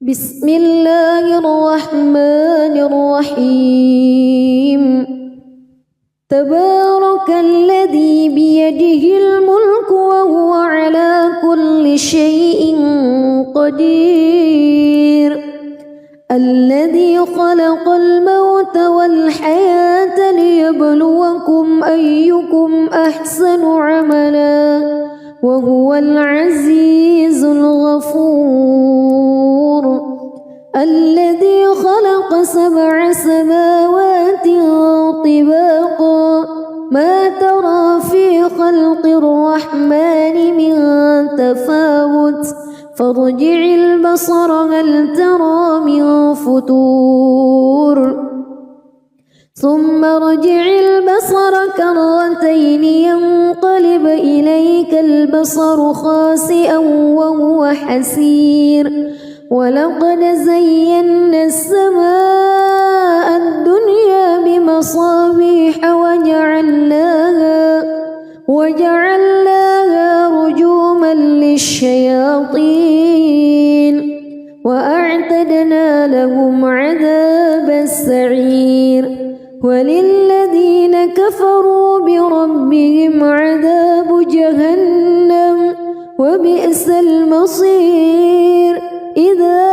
بسم الله الرحمن الرحيم تبارك الذي بيده الملك وهو على كل شيء قدير الذي خلق الموت والحياة ليبلوكم أيكم أحسن عملا وهو العزيز الغفور الذي خلق 7 سماوات طباقا ما ترى في خلق الرحمن من تفاوت فارجع البصر هل ترى من فتور ثم ارجع البصر كرتين ينقلب إليك البصر خاسئا وهو حسير ولقد زينا السماء الدنيا بمصابيح وجعلناها رجوما للشياطين وأعتدنا لهم عذاب السعير وللذين كفروا بربهم عذاب جهنم وبئس المصير إذا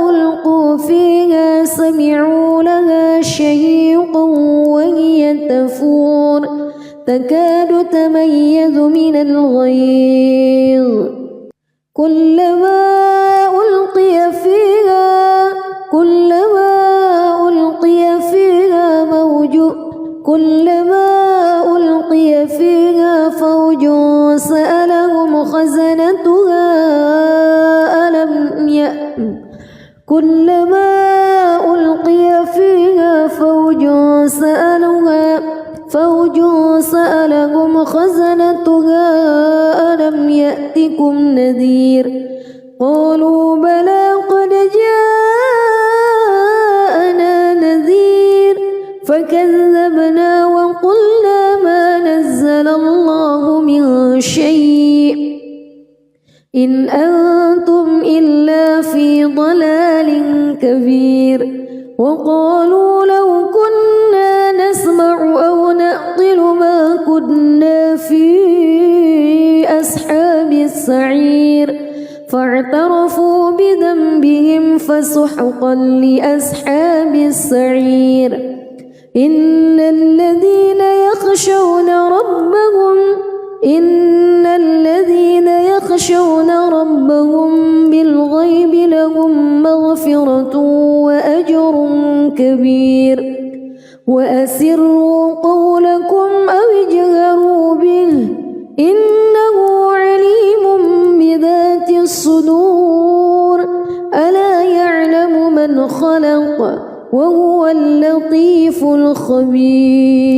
ألقوا فيها سمعوا لها شهيقا وهي تفور تكاد تميز من الغيظ كلما ألقي فيها فوج سألهم خزنتها ألم يأتكم نذير قالوا بلى قد جاءنا نذير فكذبنا وقلنا ما نزل الله من شيء إن أنتم إلا في ضلال كبير وقالوا لو كنا نسمع أو نعقل ما كنا في أصحاب السعير فاعترفوا بذنبهم فسحقا لأصحاب السعير إن الذين يخشون ربهم بالغيب لهم مغفرة وأجر كبير وأسروا قولكم أو اجهروا به إنه عليم بذات الصدور ألا يعلم من خلق وهو اللطيف الخبير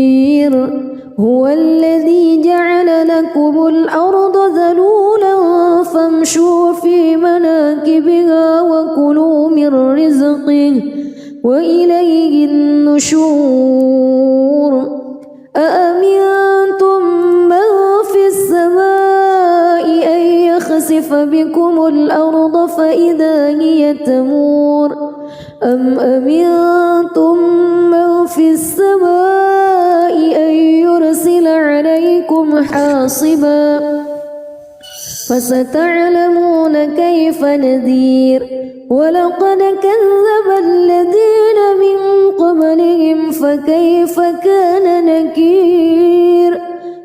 هو الذي جعل لكم الأرض ذلولا فامشوا في مناكبها وكلوا من رزقه وإليه النشور أأمنتم من في السماء أن يخسف بكم الأرض فإذا هي تمور أم أمنتم من في السماء أن يرسل عليكم حاصبا فستعلمون كيف نذير ولقد كذب الذين من قبلهم فكيف كان نكير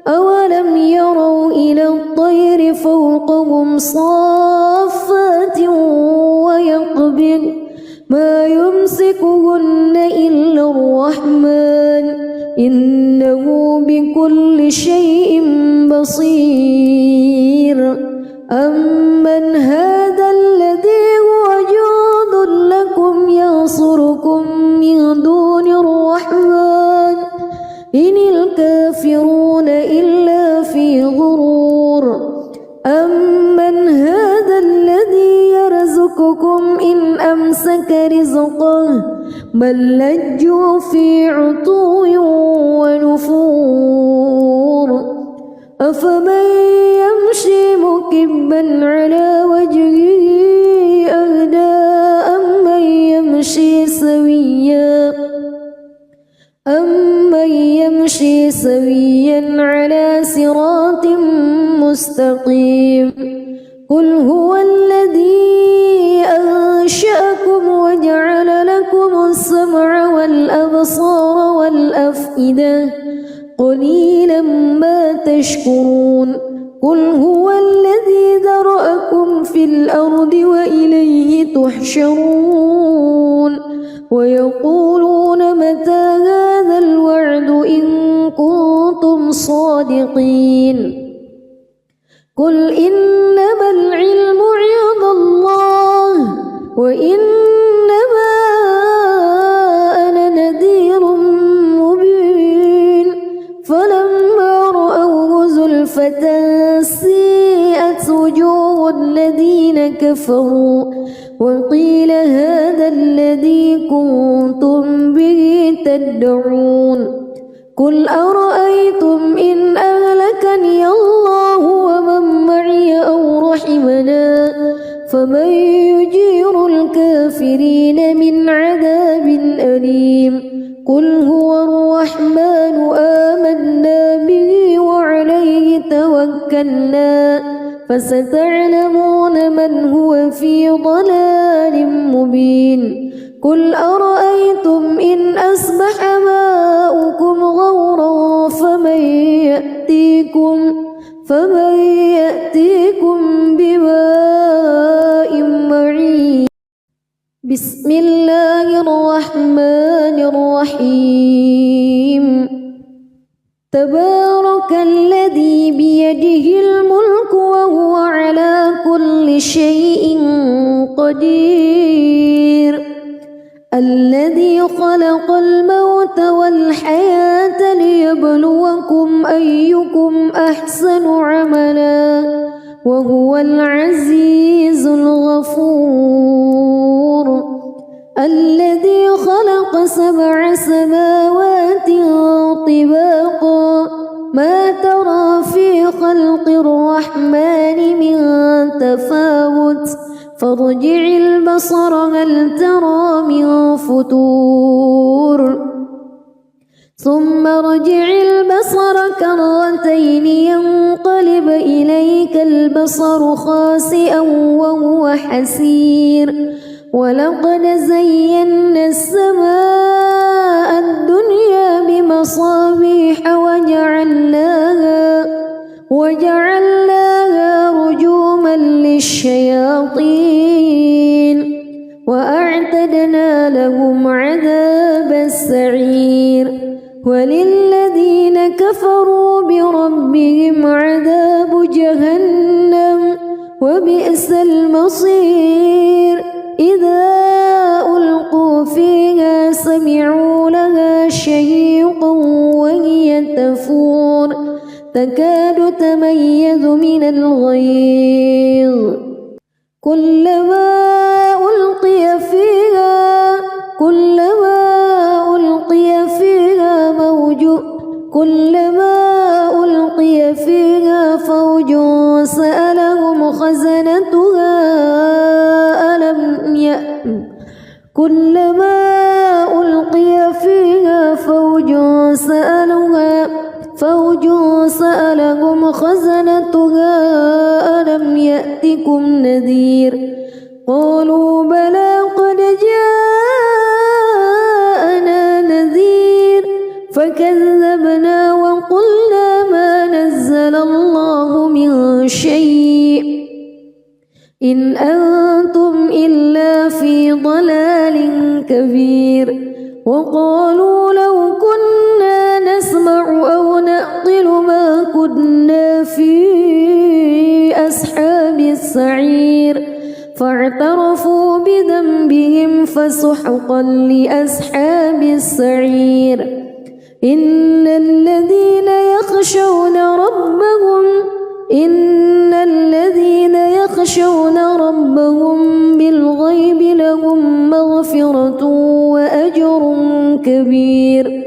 أولم يروا إلى الطير فوقهم صافات ويقبض ما يمسكهن إلا الرحمن إنه بكل شيء بصير أمن هذا الذي هو جند لكم ينصركم من دون الرحمن إن الكافرون إلا في غرور أمن هذا الذي يرزقكم إن أمسك رزقه بل لجوا في عتو ونفور أفمن يمشي مكبا على وجهه أهدى سويا على صراط مستقيم قل هو الذي أنشأكم وجعل لكم السمع والأبصار والأفئدة قليلا ما تشكرون قل هو الذي ذرأكم في الأرض وإليه تحشرون ويقولون متى هذا الوعد إن كنتم صادقين قل إنما العلم عند الله وإنما أنا نذير مبين فلما رأوه زلفة سيئت وجوه الذين كفروا وقيل هذا الذي كنتم به تدعون قل أرأيتم إن أهلكني الله ومن معي أو رحمنا فمن يجير الكافرين من عذاب أليم قل هو الرحمن آمنا به وعليه توكلنا فستعلمون من هو في ضلال مبين قل أرأيتم إن أصبح ماؤكم غورا فمن يأتيكم بماء معين بسم الله الرحمن الرحيم تبارك الذي بيده الملك وهو على كل شيء قدير الذي خلق الموت والحياة ليبلوكم أيكم أحسن عملا وهو العزيز الغفور الذي خلق 7 سماوات طباقا ما ترى في خلق الرحمن من تفاوت فارجع البصر هل ترى من فتور ثم ارجع البصر كرتين ينقلب إليك البصر خاسئا وهو حسير ولقد زينا السماء الدنيا بمصابيح وجعلناها رجوما للشياطين وأعتدنا لهم عذاب السعير وللذين كفروا بربهم عذاب جهنم وبئس المصير إذا ألقوا فيها سمعوا لها شهيقا وهي تفور تكاد تميز من الغيظ كلما ألقي فيها فوج سألهم خزنتها كلما ألقي فيها فوج سألهم خزنتها ألم يأتكم نذير قالوا بلى قد جاءنا نذير فكذبنا وقلنا ما نزل الله من شيء إن أنتم إلا في ضلال كبير وقالوا لو كنا نسمع أو نعقل ما كنا في أصحاب السعير فاعترفوا بذنبهم فسحقا لأصحاب السعير إن الذين يخشون ربهم بالغيب لهم مغفرة وأجر كبير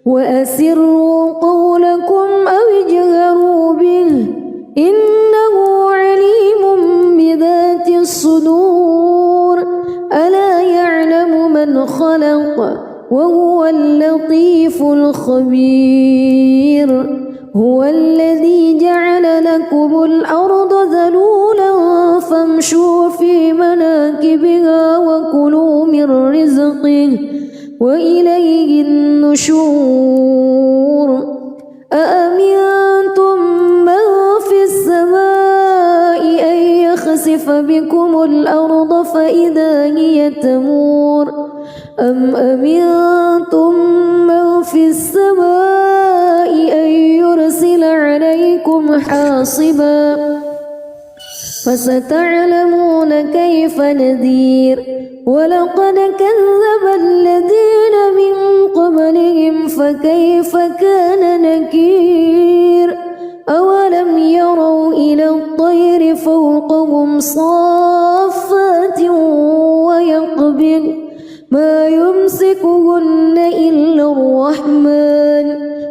وأسروا قولكم أو اجهروا به إنه عليم بذات الصدور ألا يعلم من خلق وهو اللطيف الخبير. هو الذي جعل لكم الأرض ذلولا فامشوا في مناكبها وكلوا من رزقه وإليه النشور. أأمنتم من في السماء أن يخسف بكم الأرض فإذا هي تمور أم أمنتم من في السماء أن يرسل عليكم حاصبا فستعلمون كيف نذير. ولقد كذب الذين من قبلهم فكيف كان نكير. أولم يروا إلى الطير فوقهم صافات ويقبض ما يمسكهن إلا الرحمن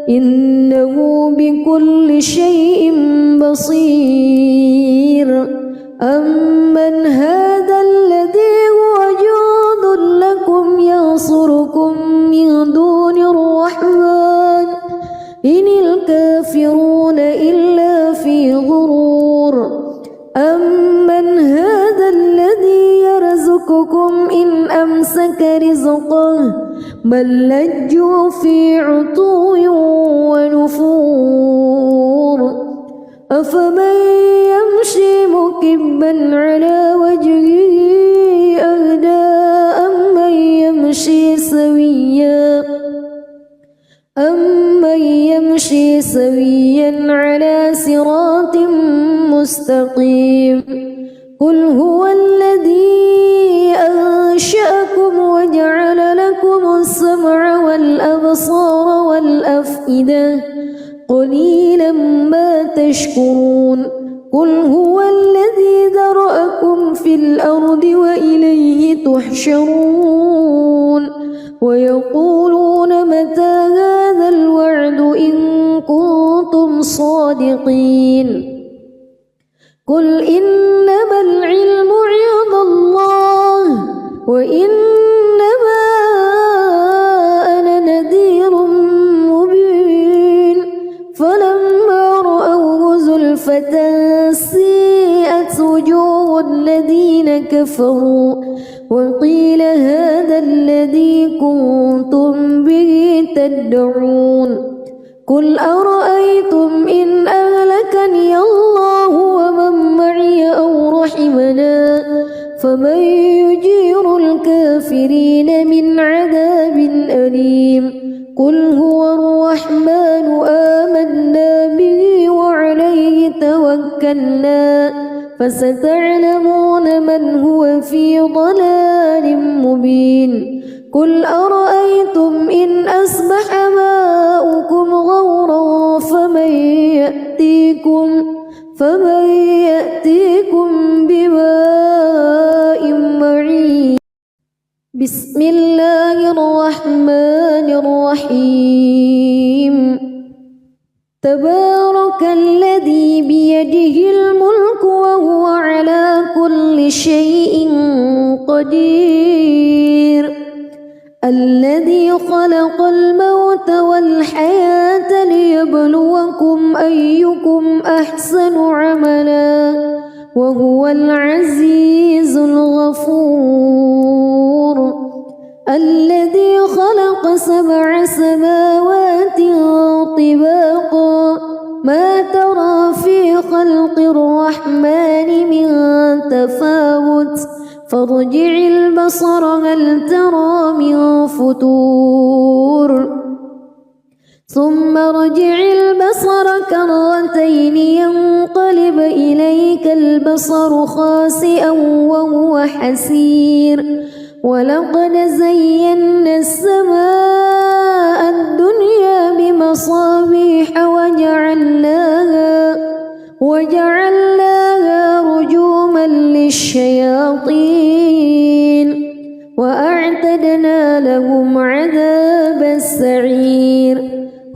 إنه بكل شيء بصير. أمن هذا الذي هو جند لكم ينصركم من دون الرحمن إن الكافرون إلا في غرور. أمن هذا الذي يرزقكم إن أمسك رزقه بل لجوا في عتو ونفور. أفمن يمشي مكبا على وجهه أهدى أمن يمشي سويا على صراط مستقيم. قل هو الذي أنشأكم وجعل لكم السمع والأبصار والأفئدة قليلا ما تشكرون. قل هو الذي ذرأكم في الأرض وإليه تحشرون. ويقولون متى هذا الوعد إن كنتم صادقين. قل إنما العلم عند الله وإنما أنا نذير مبين. فلما رأوه زلفة سيئت وجوه الذين كفروا وقيل هذا الذي كنتم به تدعون. قل أرأيتم إن أهلكني الله ومن معي أو رحمنا فمن يجير الكافرين من عذاب أليم. قل هو الرحمن آمنا به وعليه توكلنا فستعلمون من هو في ضلال مبين. قل أرأيتم إن أصبح ماؤكم غورا فمن يأتيكم بماء معين. بسم الله الرحمن الرحيم. تبارك الذي بيده الملك وهو على كل شيء قدير. الذي خلق الموت والحياة ليبلوكم أيكم أحسن عملا وهو العزيز الغفور. الذي خلق 7 سماوات طباقا ما ترى في خلق الرحمن من تفاوت فارجع البصر هل ترى من فتور ثم ارجع البصر كرتين ينقلب إليك البصر خاسئا وهو حسير. ولقد زينا السماء الدنيا بمصابيح وجعلناها رجوما للشياطين وأعتدنا لهم عذاب السعير.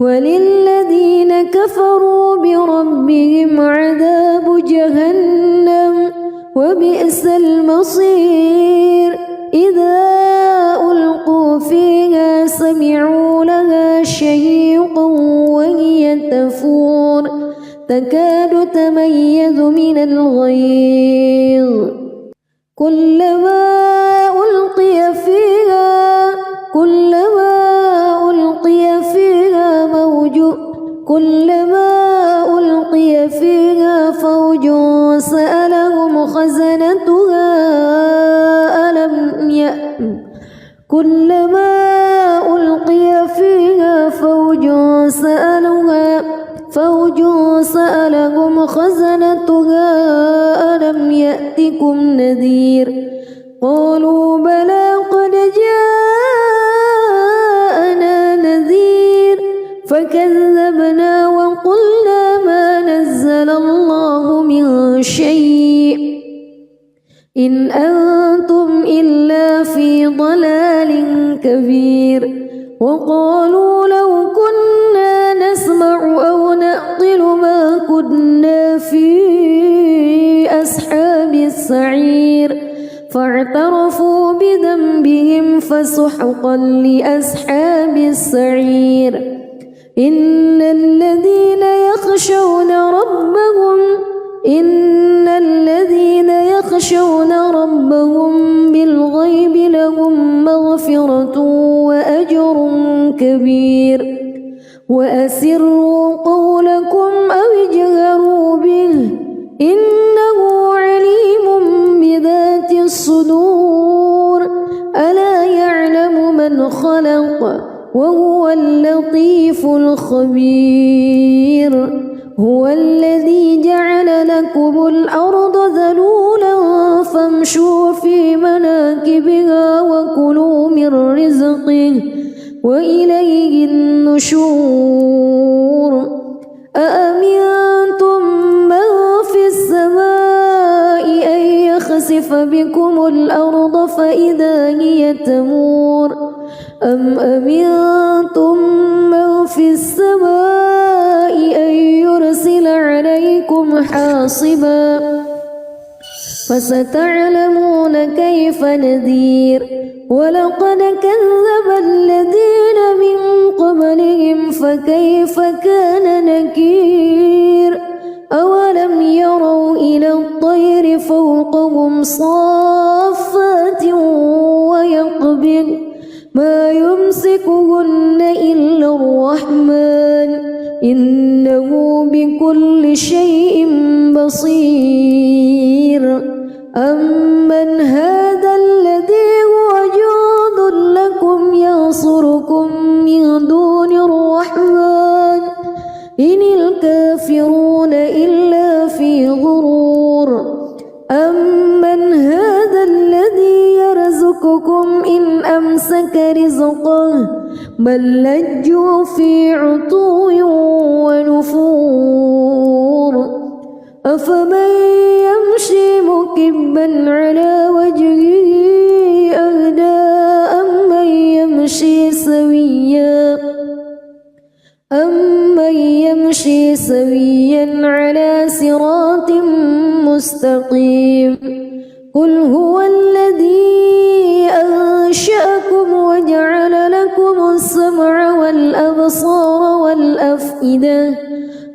وللذين كفروا بربهم عذاب جهنم وبئس المصير. إذا ألقوا فيها تكاد تميز من الغيظ كلما ألقي فيها فوج سألهم خزنتها ألم يأتكم نذير قالوا بلى قد جاءنا نذير فكذبنا وقلنا ما نزل الله من شيء إن أنتم إلا في ضلال كبير وقالوا لو كنا نسمع أو نعقل ما كنا في أصحاب السعير فاعترفوا بذنبهم فسحقا لأصحاب السعير إن الذين يخشون ربهم بالغيب لهم مغفرة وأجر كبير وأسروا قولكم أو اجهروا به إنه عليم بذات الصدور ألا يعلم من خلق وهو اللطيف الخبير هو الذي جعل لكم الأرض ذلولا فامشوا في مناكبها وكلوا من رزقه وإليه النشور أأمنتم من في السماء أن يخسف بكم الأرض فإذا هي تمور أم أمنتم من في السماء أن يرسل عليكم حاصبا فستعلمون كيف نذير ولقد كذب الذين من قبلهم فكيف كان نكير أولم يروا إلى الطير فوقهم صافات ويقبض ما يمسكهن إلا الرحمن إنه بكل شيء بصير أمن هذا الذي هو جند لكم ينصركم من دون الرحمن إن الكافرون إلا في غرور أمن هذا الذي يرزقكم إن أمسك رزقه بل لجوا في عتو ونفور أفمن يمشي مكبا على وجهه أهدى أمن يمشي سويا على صراط مستقيم قل هو الذي أنشأكم وجعل لكم السمع والأبصار والأفئدة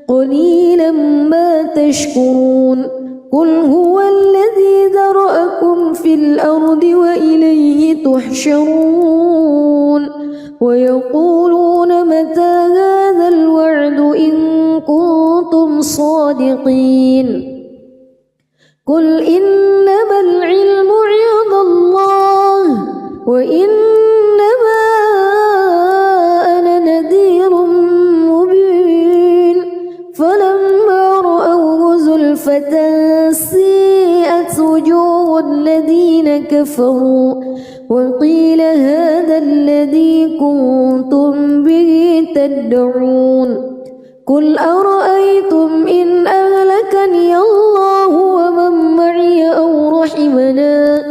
قليلا ما تشكرون قل هو الذي ذرأكم في الأرض وإليه تحشرون ويقولون متى هذا الوعد إن كنتم صادقين قل إنما العلم عند الله وإنما أنا نذير مبين فلما رأوه زلفة سيئت وجوه الذين كفروا وقيل هذا الذي كنتم به تدعون قل أرأيتم إن أهلكني الله ومن معي أو رحمنا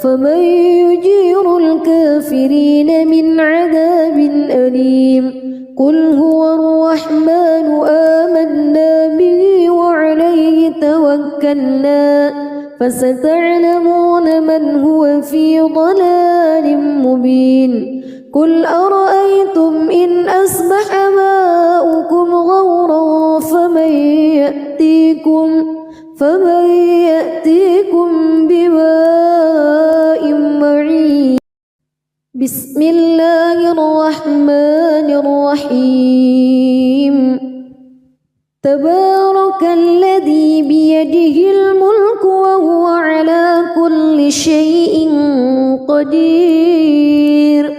فمن يجير الكافرين من عذاب أليم قل هو الرحمن آمنا به وعليه توكلنا فستعلمون من هو في ضلال مبين قل أرأيتم إن أصبح ماؤكم غورا فمن يأتيكم بماء معين. بسم الله الرحمن الرحيم. تبارك الذي بيده الملك وهو على كل شيء قدير.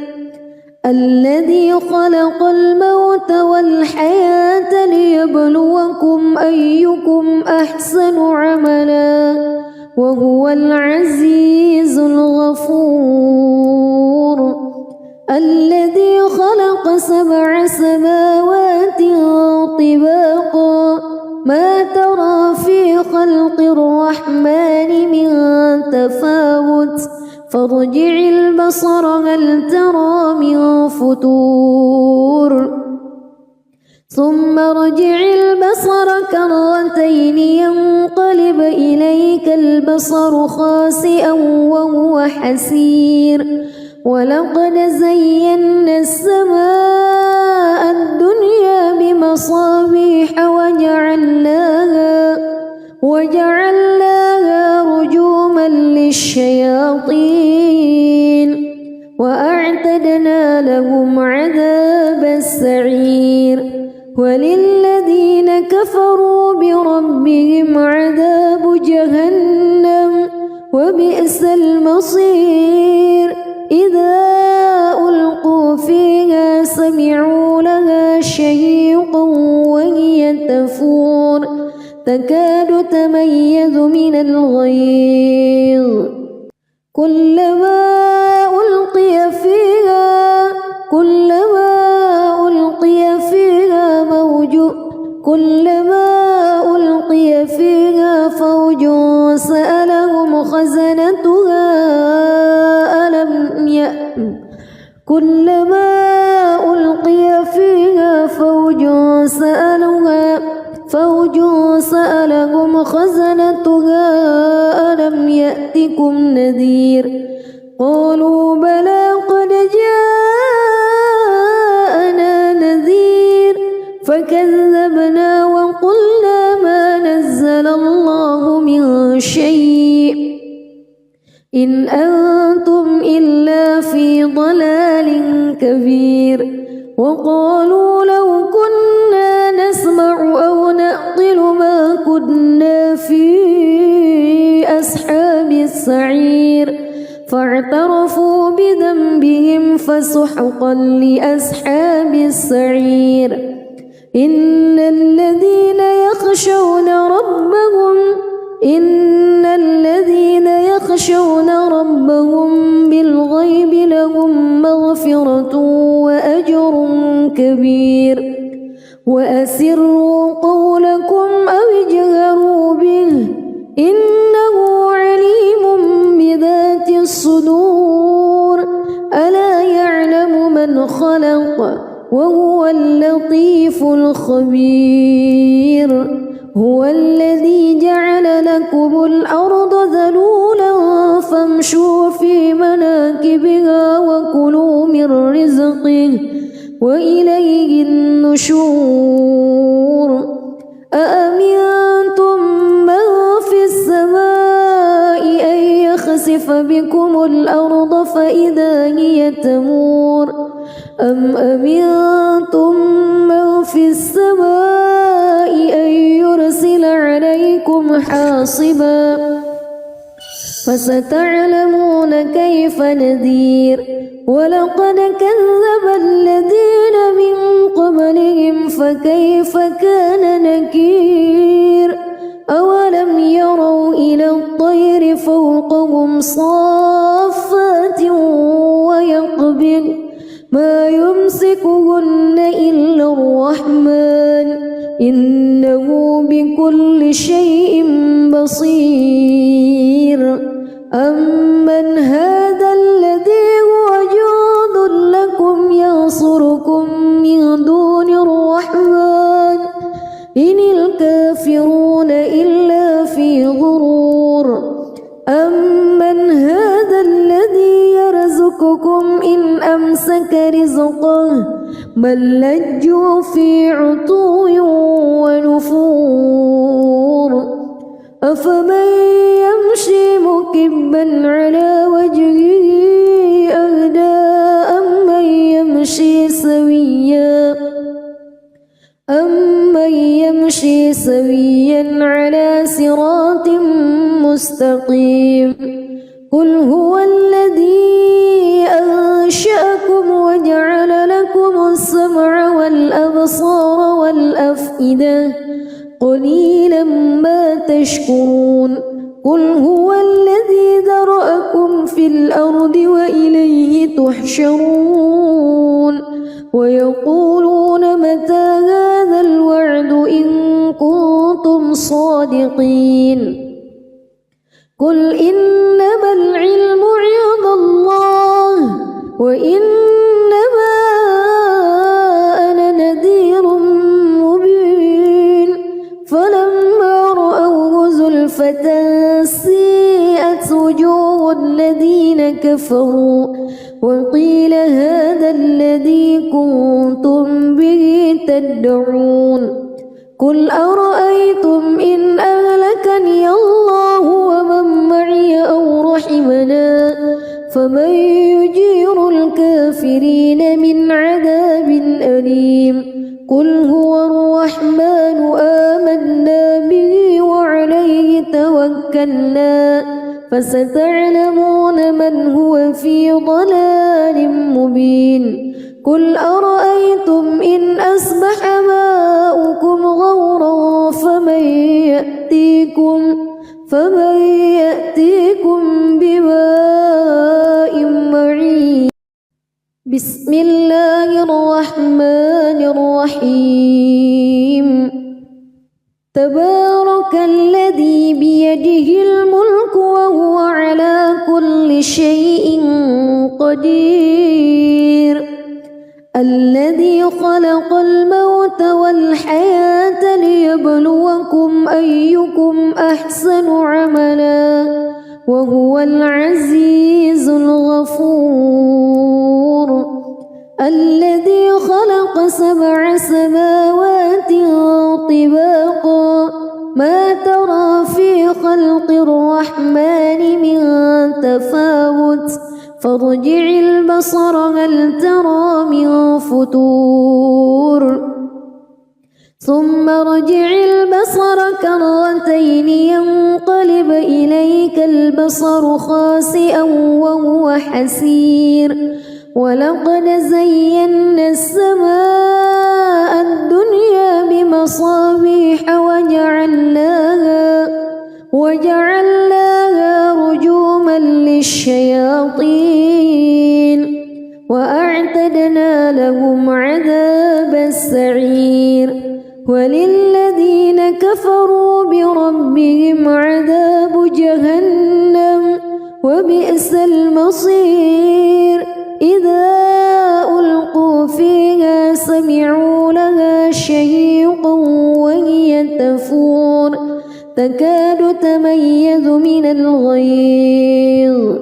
الذي خلق الموت والحياة ليبلوكم أيكم أحسن عملا وهو العزيز الغفور. الذي خلق 7 سماوات طباقا ما ترى في خلق الرحمن من تفاوت فارجع البصر هل ترى من فطور ثم ارجع البصر كرتين ينقلب إليك البصر خاسئا وهو حسير. ولقد زينا السماء الدنيا بمصابيح وجعلناها رجوما للشياطين وأعتدنا لهم عذاب السعير. وللذين كفروا بربهم عذاب جهنم وبئس المصير. إذا ألقوا فيها سمعوا لها شهيقا وهي تفور تكاد تميز من الغيظ. كلما ألقي فيها فوج سألهم خزنتها ألم يأتكم نذير. قالوا بلى قد جاءنا نذير فكذبنا وقلنا ما نزل الله من شيء إن أنتم إلا في ضلال كبير. وقالوا لو كنا نسمع أو نعقل ما كنا في أصحاب السعير فاعترفوا بذنبهم فسحقا لأصحاب السعير. إن الذين يخشون ربهم بالغيب لهم مغفرة وأجر كبير. وأسروا قولكم أو اجهروا به إنه عليم بذات الصدور. ألا يعلم من خلق وهو اللطيف الخبير. هو الذي جعل لكم الأرض ذلولا فامشوا في مناكبها وكلوا من رزقه وإليه النشور. أأمنتم من في السماء أن يخسف بكم الأرض فإذا هي تمور أم أمنتم من في السماء أن يرسل عليكم حاصبا فستعلمون كيف نذير. ولقد كذب الذين من قبلهم فكيف كان نكير. أولم يروا إلى الطير فوقهم صافات ويقبضن ما يمسكهن إلا الرحمن إنه بكل شيء بصير. أمن هذا الذي هو جند لكم ينصركم من دون الرحمن إن الكافرون إلا في غرور. أمن هذا الذي يرزقكم يرزقكم إن أمسك رزقه بل لجوا في عتو ونفور أفمن يمشي مكبا على وجهه أهدى أمن يمشي سويا على صراط مستقيم قل هو الذي أنشأكم وجعل لكم السمع والأبصار والأفئدة قليلا ما تشكرون قل هو الذي ذرأكم في الأرض وإليه تحشرون ويقولون متى هذا الوعد إن كنتم صادقين قل إنما العلم عند الله وإنما أنا نذير مبين فلما رأوه زلفة سيئت وجوه الذين كفروا وقيل هذا الذي كنتم به تدعون قل أرأيتم إن أهلكني الله ومن معي أو رحمنا فمن يجير الكافرين من عذاب أليم قل هو الرحمن آمنا به وعليه توكلنا فستعلمون من هو في ضلال مبين قل أرأيتم إن أصبح ماؤكم غورا فمن يأتيكم بماء معين بسم الله الرحمن الرحيم تبارك الذي بيده الملك وهو على كل شيء قدير الذي خلق الموت والحياة ليبلوكم أيكم أحسن عملا وهو العزيز الغفور الذي خلق 7 سماوات طباقا ما ترى في خلق الرحمن من تفاوت فارجع البصر هل ترى من فتور ثم ارجع البصر كرتين ينقلب إليك البصر خاسئا وهو حسير ولقد زينا السماء الدنيا بمصابيح وجعلناها رجوما للشياطين وأعتدنا لهم عذاب السعير وللذين كفروا بربهم عذاب جهنم وبئس المصير إذا ألقوا فيها سمعوا لها شهيقا وهي تفور تكاد تميز من الغيظ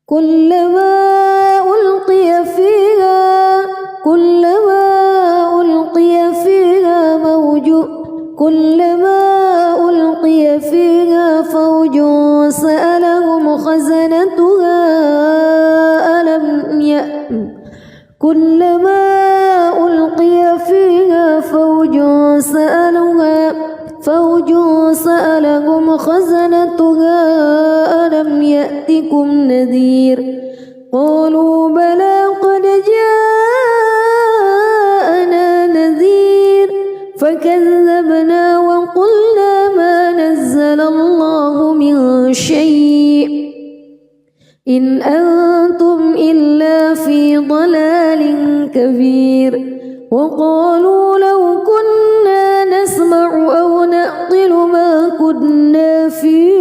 كلما ألقي فيها فوج سألهم خزنتها كلما ألقي فيها فوج سألهم خزنتها ألم يأتكم نذير قالوا بلى قد جاءنا نذير فكذبنا وقلنا ما نزل الله من شيء إن أنتم إلا في ضلال كبير وقالوا لو كنا نسمع أو نعقل ما كنا في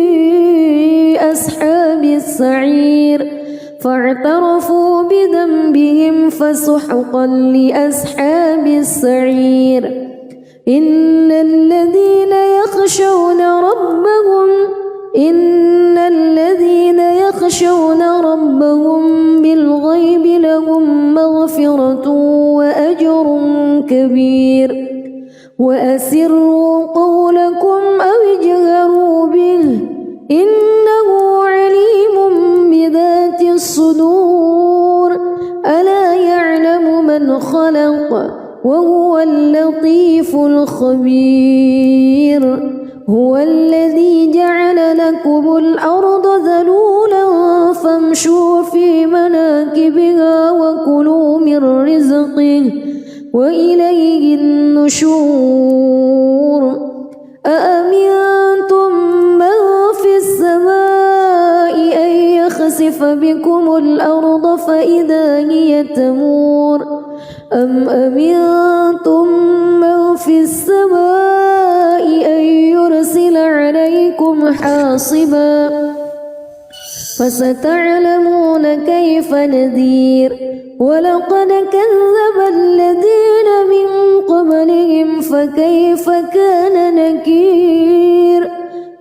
أصحاب السعير فاعترفوا بذنبهم فسحقا لأصحاب السعير إن الذين يخشون ربهم بالغيب كبير وأسروا قولكم أو اجهروا به إنه عليم بذات الصدور ألا يعلم من خلق وهو اللطيف الخبير هو الذي جعل لكم الأرض ذلولا فامشوا في مناكبها وكلوا من رزقه وإليه النشور أأمنتم من في السماء أن يخسف بكم الأرض فإذا هي تمور أم أمنتم من في السماء أن يرسل عليكم حاصبا فستعلمون كيف نذير ولقد كذب الذين من قبلهم فكيف كان نكير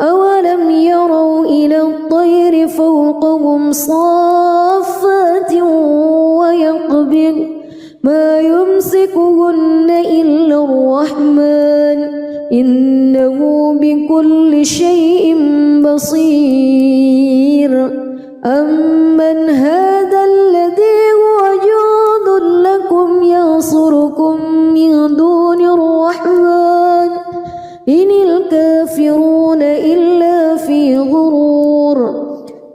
أولم يروا إلى الطير فوقهم صافات ويقبض ما يمسكهن إلا الرحمن إنه بكل شيء بصير أمن هذا الذي هو جند لكم ينصركم من دون الرحمن إن الكافرون إلا في غرور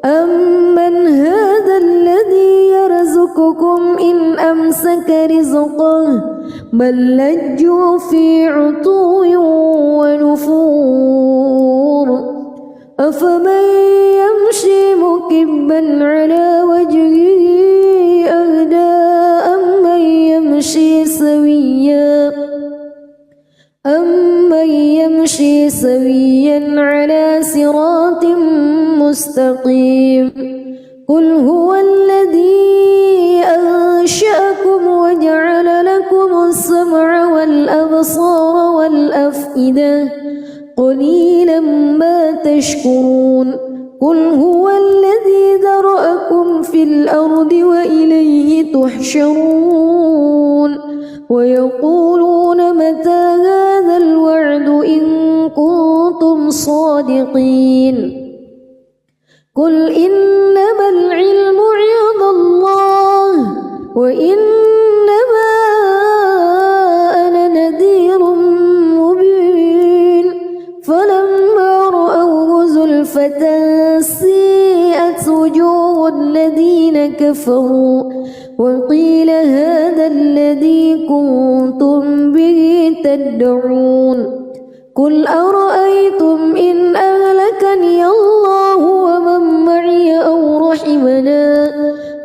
أمن هذا الذي يرزقكم إن أمسك رزقه بل لجوا في عتو ونفور أفمن يمشي مكبا على وجهه أهدى أمن يمشي سويا على صراط مستقيم قل هو الذي أنشأكم وجعل لكم السمع والأبصار والأفئدة قليلا ما تشكرون قل هو الذي ذرأكم في الأرض وإليه تحشرون ويقولون متى هذا الوعد إن كنتم صادقين قل إنما العلم عند الله وإنما أنا نذير مبين فلما رأوه زلفة سيئت وجوه الذين كفروا وقيل هذا الذي كنتم به تدعون قل أرأيتم إن أهلكني الله ومن معي أو رحمنا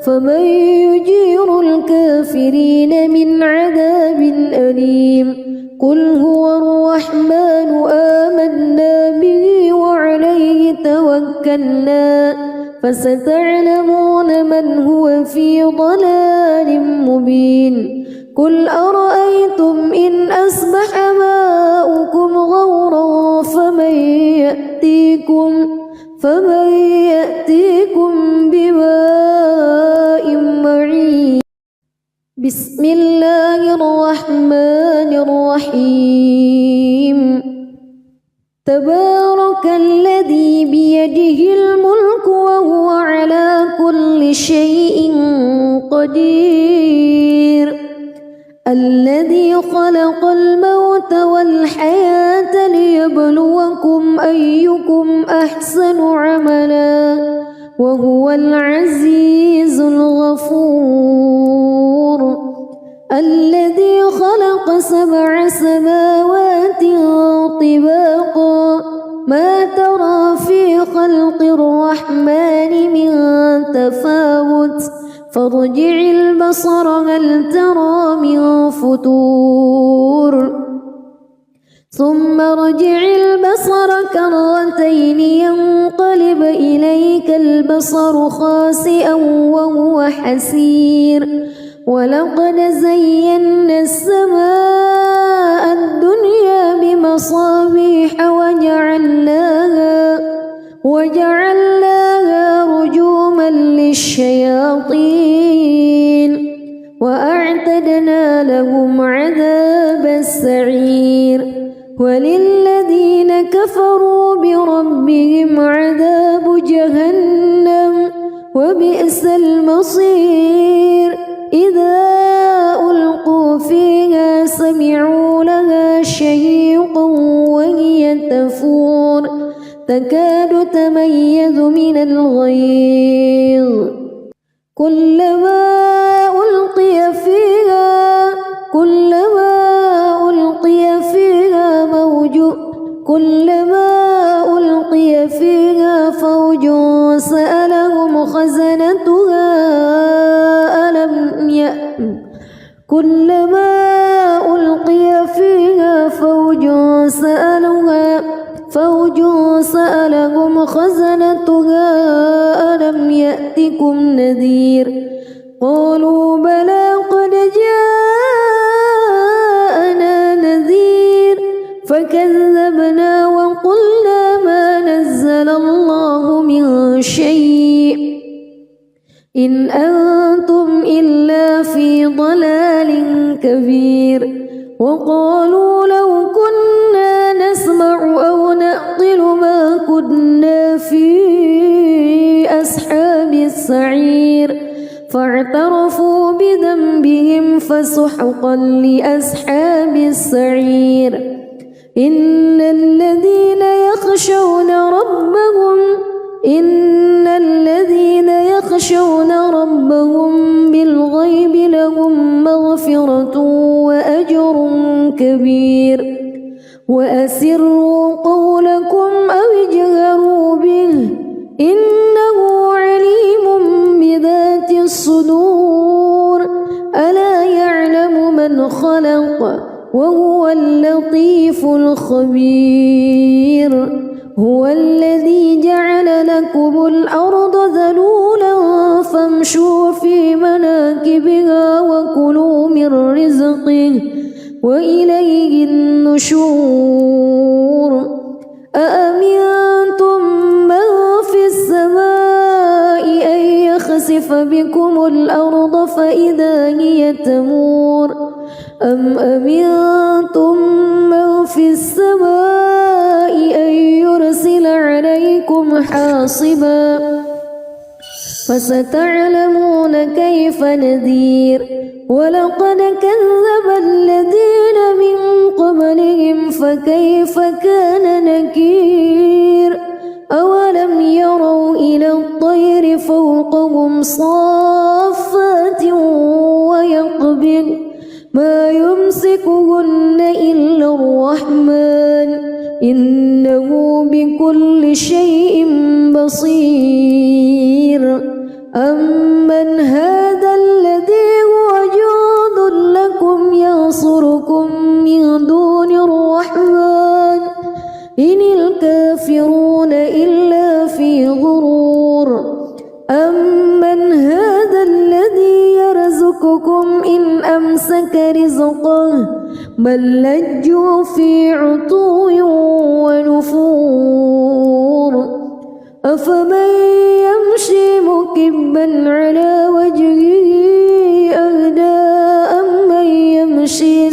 فمن يجير الكافرين من عذاب أليم قل هو الرحمن آمنا به وعليه توكلنا فستعلمون من هو في ضلال مبين قل أرأيتم إن أصبح ماؤكم غورا فمن يأتيكم بماء معين بسم الله الرحمن الرحيم تبارك الذي بيده الملك وهو على كل شيء قدير الذي خلق الموت والحياة ليبلوكم أيكم أحسن عملا وهو العزيز الغفور الذي خلق 7 سماوات طباقا ما ترى في خلق الرحمن من تفاوت فارجع البصر هل ترى من فتور ثم ارجع البصر كرتين ينقلب إليك البصر خاسئا وهو حسير ولقد زينا السماء الدنيا بمصابيح وجعلناها رجوما للشياطين وأعتدنا وأعتدنا لهم عذاب السعير وللذين كفروا بربهم عذاب جهنم وبئس المصير إذا ألقوا فيها سمعوا لها شهيقا وهي تفور تكاد تميز من الغيظ كلما ألقي فيها فوج سألهم خزنتها ألم يأتكم نذير قالوا بلى قد جاءنا نذير فكذبنا وقلنا ما نزل الله من شيء إن أنتم إلا في ضلال كبير وقالوا لو كنا نسمع أو نعقل ما كنا في أصحاب السعير فاعترفوا بذنبهم فسحقا لأصحاب السعير إن الذين يخشون ربهم بالغيب لهم مغفرة وأجر كبير وأسروا قولكم أو اجهروا به إنه عليم بذات الصدور ألا يعلم من خلق وهو اللطيف الخبير هو الذي جعل لكم الأرض ذلولا فامشوا في مناكبها وكلوا من رزقه وإليه النشور أأمنتم من في السماء أن يخسف بكم الأرض فإذا هي تمور أم أمنتم من في السماء أن يرسل عليكم حاصبا فستعلمون كيف نذير ولقد كذب الذين من قبلهم فكيف كان نكير أولم يروا إلى الطير فوقهم صافات ويقبض ما يمسكهن إلا الرحمن إنه بكل شيء بصير أمن هذا الذي هو جند لكم ينصركم من دون الرحمن إن الكافرون إلا في غرور أمن هذا الذي يرزقكم إن أمسك رزقه بل لجوا في عتو ونفور أفمن يمشي مكبا على وجهه أهدى أمن يمشي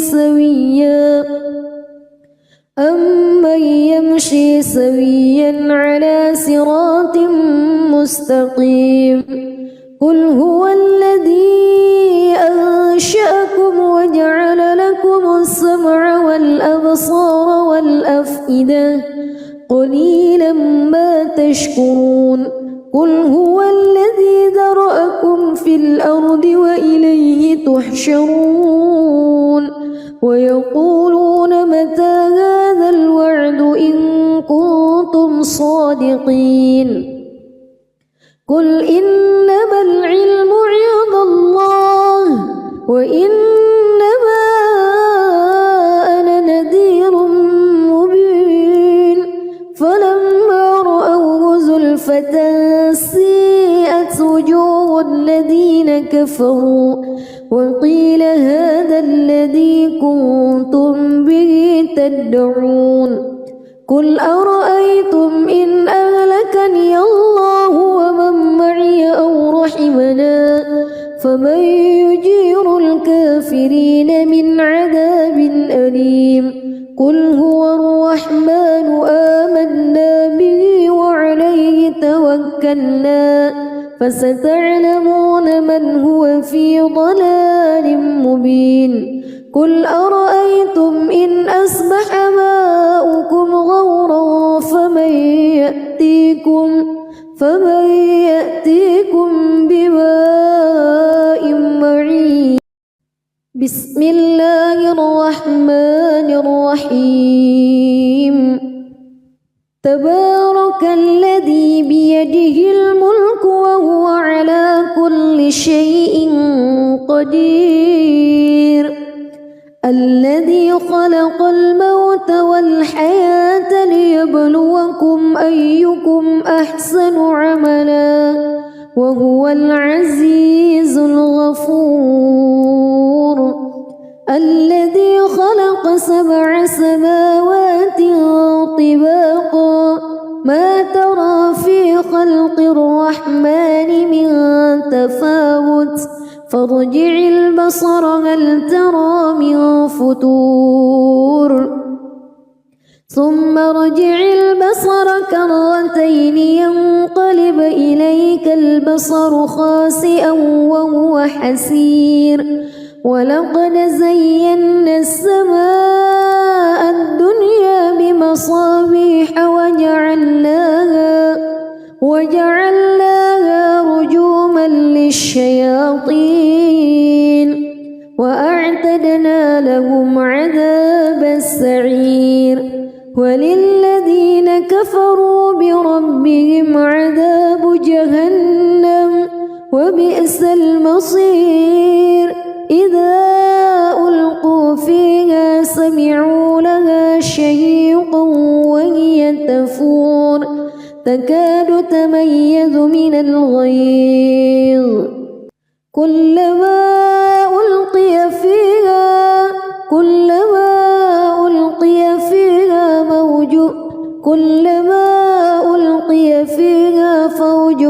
سويا على صراط مستقيم قل هو الذي أنشأكم وجعل لكم السمع والأبصار والأفئدة قليلا ما تشكرون قل هو الذي ذرأكم في الأرض وإليه تحشرون ويقولون متى هذا الوعد إن كنتم صادقين قل إنما العلم عند الله وإنما أنا نذير مبين فلما رأوه زلفة سيئت وجوه الذين كفروا وقيل هذا الذي كنتم به تدعون قل أرأيتم إن أهلكني الله ومن معي أو رحمنا فمن يجير الكافرين أليم قل هو الرحمن آمنا به وعليه توكلنا فستعلمون من هو في ضلال مبين قل أرأيتم إن أصبح ماؤكم غورا فمن يأتيكم بماء معين بسم الله الرحمن الرحيم تبارك الذي بيده الملك وهو على كل شيء قدير الذي خلق الموت والحياة ليبلوكم أيكم أحسن عملا وهو العزيز الغفور الذي خلق 7 سماوات طباقا ما ترى في خلق الرحمن من تفاوت فارجع البصر هل ترى من فتور ثم ارجع البصر كرتين ينقلب إليك البصر خاسئا وهو حسير ولقد زينا السماء الدنيا بمصابيح وجعلناها رجوما للشياطين وأعتدنا لهم عذاب السعير وللذين كفروا بربهم عذاب جهنم وبئس المصير إذا ألقوا فيها سمعوا لها شهيقا وهي تفور تكاد تميز من الغيظ كلما ألقي فيها فوج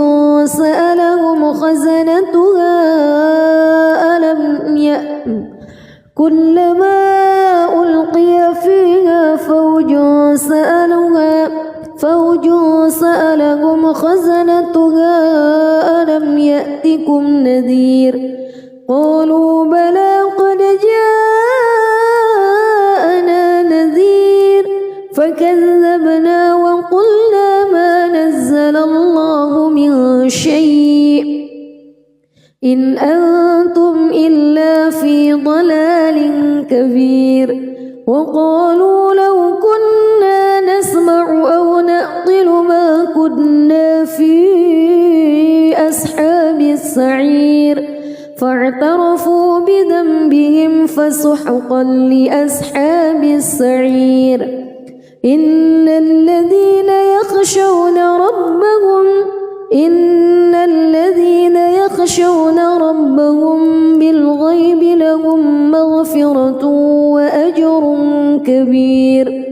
سألهم خزنتها كلما ألقي فيها فوج سألهم خزنتها ألم يأتكم نذير قالوا بلى قد جاءنا نذير فكذبنا وقلنا ما نزل الله من شيء إن أنتم إلا في ضلال كبير وقالوا لو كنا نسمع أو نعقل ما كنا في أصحاب السعير فاعترفوا بذنبهم فسحقا لأصحاب السعير إن الذين يخشون ربهم بالغيب لهم مغفرة وأجر كبير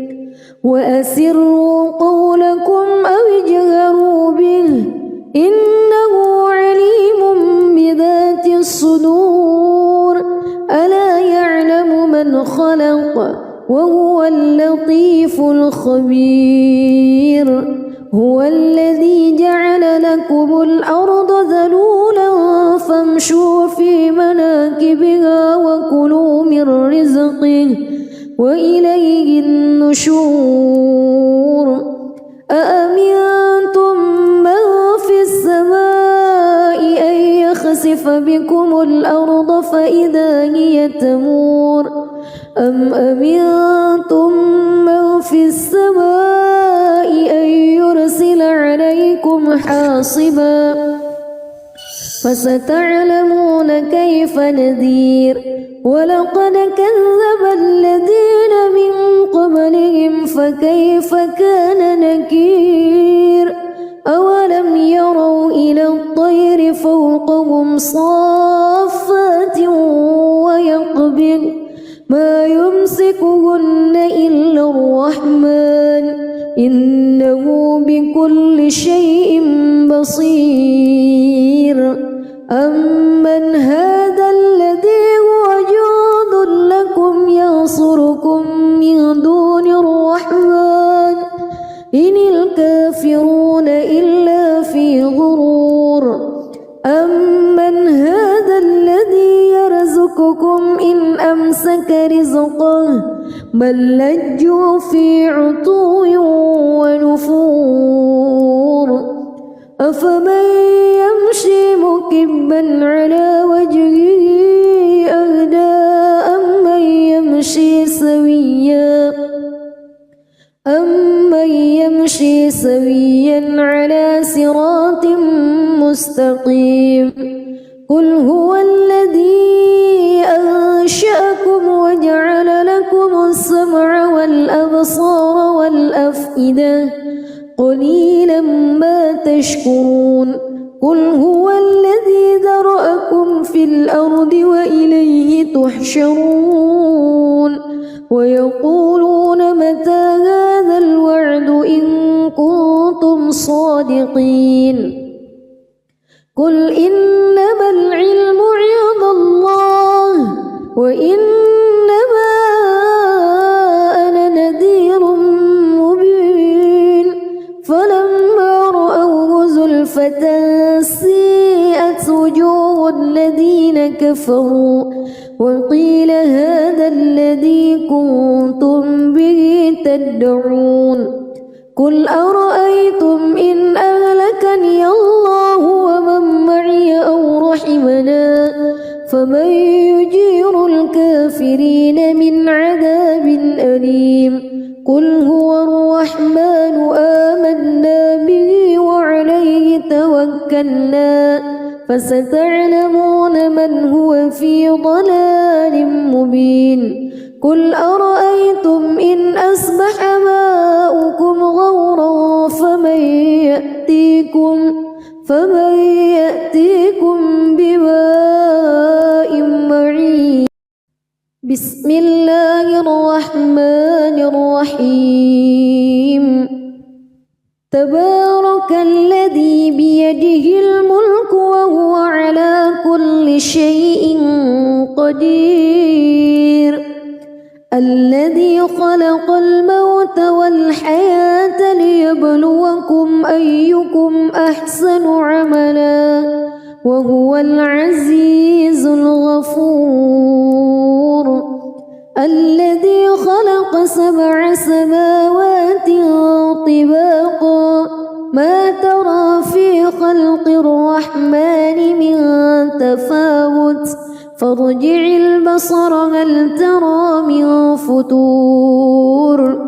وأسروا قولكم أو اجهروا به إنه عليم بذات الصدور ألا يعلم من خلق وهو اللطيف الخبير هو الذي جعل لكم الأرض ذلولا فامشوا في مناكبها وكلوا من رزقه وإليه النشور أأمنتم من في السماء أن يخسف بكم الأرض فإذا هي تمور أم أمنتم من في السماء أن يرسل عليكم حاصبا فستعلمون كيف نذير ولقد كذب الذين من قبلهم فكيف كان نكير أولم يروا إلى الطير فوقهم صافات ويقبض ما يمسكهن إلا الرحمن إنه بكل شيء بصير أمن هذا الذي هو جند لكم ينصركم يرزقكم إن أمسك رزقه بل لجوا في عتو ونفور أفمن يمشي مكبا على وجهه أهدى أمن يمشي سويا على صراط مستقيم قل هو الذي أنشأكم وجعل لكم السمع والأبصار والأفئدة قليلا ما تشكرون قل هو الذي ذرأكم في الأرض وإليه تحشرون ويقولون متى هذا الوعد إن كنتم صادقين قل إنما العلم عند الله وإنما أنا نذير مبين فلما رأوه زلفة سيئت وجوه الذين كفروا وقيل هذا الذي كنتم به تدعون قل أرأيتم إن أهلكني الله ومن معي أو رحمنا فمن يجير الكافرين من عذاب أليم قل هو الرحمن آمنا به وعليه توكلنا فستعلمون من هو في ضلال مبين قل أرأيتم إن أصبح ماؤكم غورا فمن يأتيكم بماء معين بسم الله الرحمن الرحيم تبارك الذي بيده الملك وهو على كل شيء قدير الذي خلق الموت والحياة ليبلوكم أيكم أحسن عملا وهو العزيز الغفور الذي خلق 7 سماوات طباقا ما ترى في خلق الرحمن من تفاوت فارجع البصر هل ترى من فطور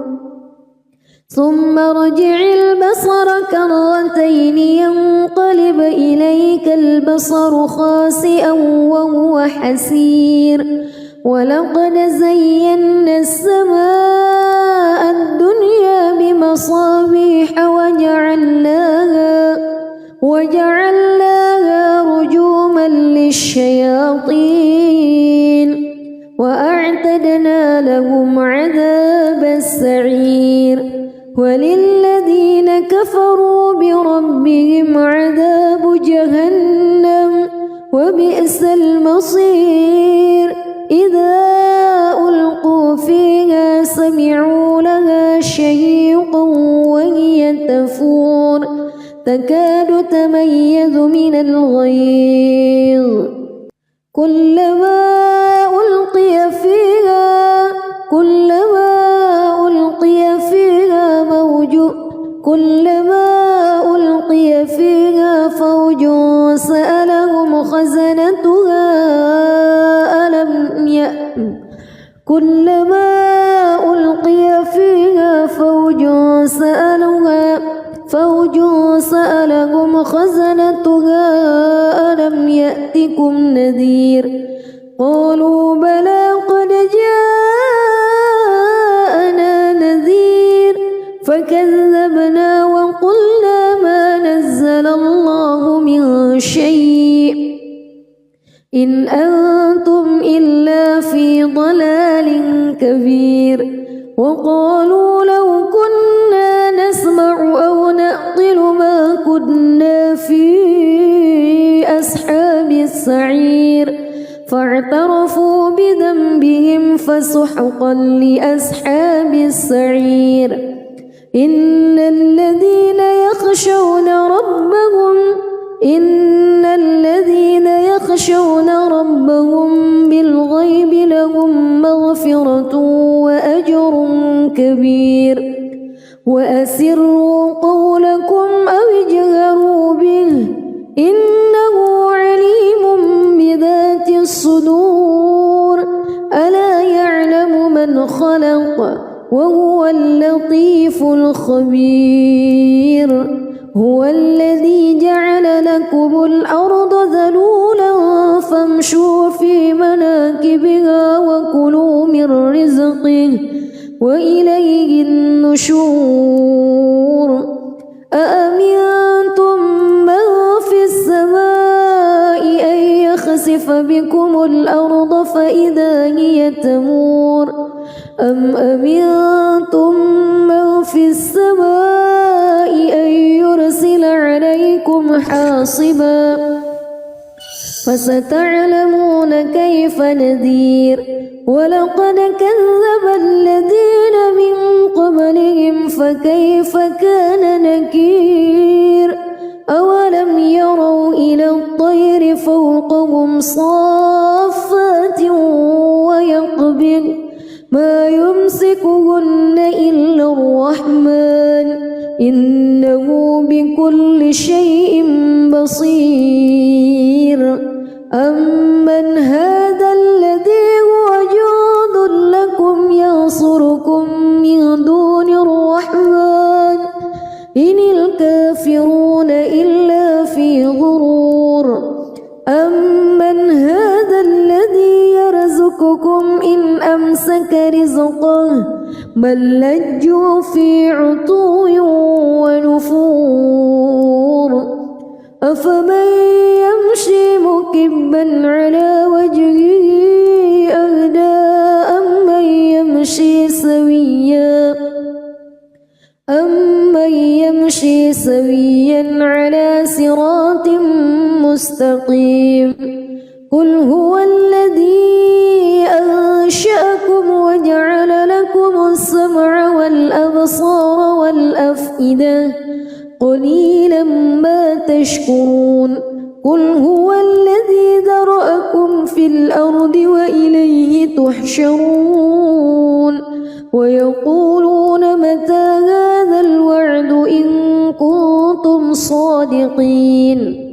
ثم ارجع البصر كرتين ينقلب إليك البصر خاسئا وهو حسير ولقد زينا السماء الدنيا بمصابيح وجعلناها رجوما للشياطين وأعتدنا لهم عذاب السعير وللذين كفروا بربهم عذاب جهنم وبئس المصير إذا ألقوا فيها سمعوا لها شهيقا وهي تفور تكاد تميز من الغيظ كلما ألقي فيها فوج سألهم خزنتها كلما ألقي فيها فوج سألهم خزنتها ألم يأتكم نذير قالوا بلى قد جاءنا نذير فكذبنا وقلنا ما نزل الله من شيء إن أنتم إلا في ضلال كبير وقالوا لو كنا نسمع أو نعقل ما كنا في أصحاب السعير فاعترفوا بذنبهم فسحقا لأصحاب السعير إن الذين يخشون ربهم بالغيب لهم مغفرة وأجر كبير وأسروا قولكم أو اجهروا به إنه عليم بذات الصدور ألا يعلم من خلق وهو اللطيف الخبير هو الذي جعل لكم الأرض ذلولا فامشوا في مناكبها وكلوا من رزقه وإليه النشور أأمنتم من في السماء أن يخسف بكم الأرض فإذا هي تمور أم أمنتم من في السماء أن يرسل عليكم حاصبا فستعلمون كيف نذير ولقد كذب الذين من قبلهم فكيف كان نكير أولم يروا إلى الطير فوقهم صافات ويقبض ما يمسكهن إلا الرحمن إنه بكل شيء بصير أمن هذا الذي هو جند لكم ينصركم من دون الرحمن إن الكافرون إلا في غرور أمن هذا الذي يرزقكم إن أمسك رزقه بل لجوا في عتو ونفور أفمن يمشي مكبا على وجهه أهدى أمن يمشي سويا على صراط مستقيم قل هو الذي أنشأكم وجعل لكم السمع والأبصار والأفئدة قليلا ما تشكرون قل هو الذي ذرأكم في الأرض وإليه تحشرون ويقولون متى هذا الوعد إن كنتم صادقين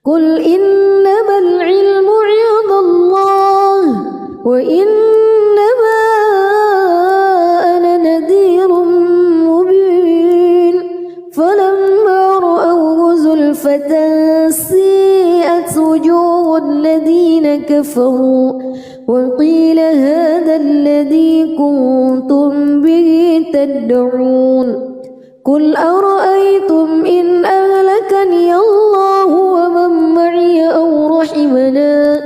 قل إنما العلم عند الله وإنما أنا نذير مبين فلما رأوه زلفة سيئت وجوه الذين كفروا وقيل هذا الذي كنتم به تدعون قل أرأيتم إن أهلكني الله ومن معي أو رحمنا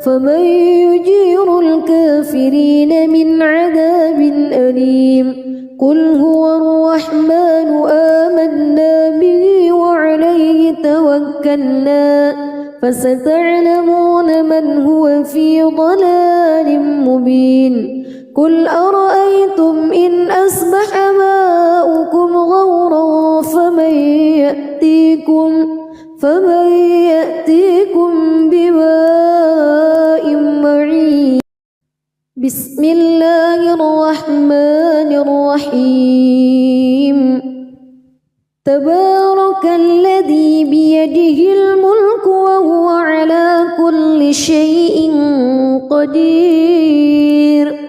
فمن يجير الكافرين من عذاب أليم قل هو الرحمن آمنا به وعليه توكلنا فستعلمون من هو في ضلال مبين قل أرأيتم إن أصبح ماؤكم غورا فمن يأتيكم بماء معين بسم الله الرحمن الرحيم تبارك الذي بيده الملك وهو على كل شيء قدير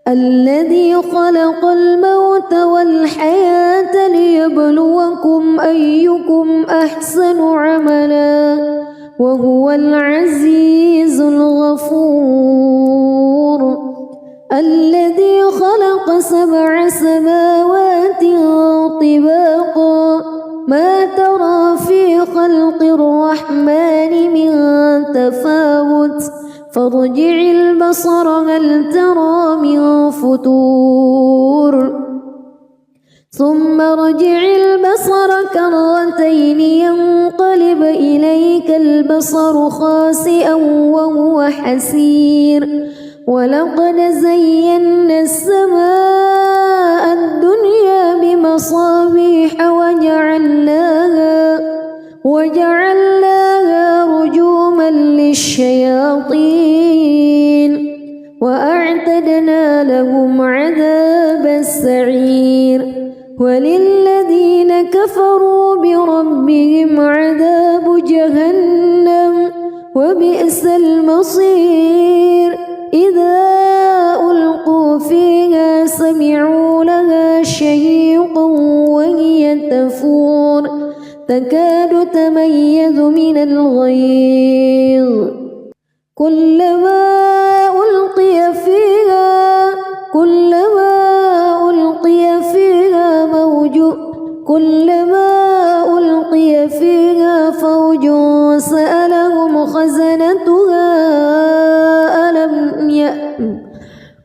الذي خلق الموت والحياة ليبلوكم أيكم أحسن عملا وهو العزيز الغفور الذي خلق 7 سماوات طباقا ما ترى في خلق الرحمن من تفاوت فارجع البصر هل ترى من فتور ثم ارجع البصر كرتين ينقلب إليك البصر خاسئا وهو حسير ولقد زينا السماء الدنيا بمصابيح وجعلناها رجوما للشياطين لهم عذاب السعير وللذين كفروا بربهم عذاب جهنم وبئس المصير إذا ألقوا فيها سمعوا لها شهيقا وهي تفور تكاد تميز من الغيظ